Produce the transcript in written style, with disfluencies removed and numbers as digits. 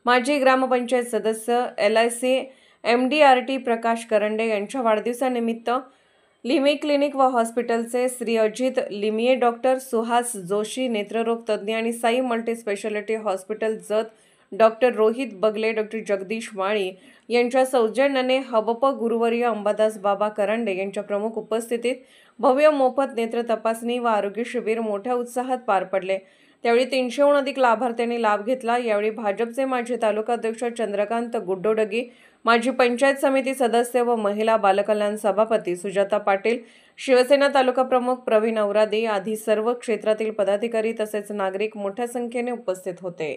माजी ग्रामपंचायत सदस्य LIC MDRT प्रकाश करंडे यांच्या वाढदिवसानिमित्त लिमी क्लिनिक व हॉस्पिटलचे श्री अजित लिमिये, डॉक्टर सुहास जोशी नेत्ररोग तज्ञ आणि Sai multi speciality hospital Jath, doctor Rohit Bagle, doctor Jagdish माळी यांच्या सौजन्याने हबप गुरुवर्य अंबादास बाबा करंडे यांच्या प्रमुख उपस्थितीत भव्य मोफत नेत्र तपासणी व आरोग्य शिबिर मोठ्या उत्साहात पार पडले। त्यावेळी 300हून अधिक लाभार्थ्यांनी लाभ घेतला। यावेळी भाजपचे माजी तालुका अध्यक्ष चंद्रकांत गुड्डोडगी, माजी पंचायत समिती सदस्य व महिला बालकल्याण सभापती सुजाता पाटील, शिवसेना तालुका प्रमुख प्रवीण औरादे आदी सर्व क्षेत्रातील पदाधिकारी तसेच नागरिक मोठ्या संख्येने उपस्थित होते।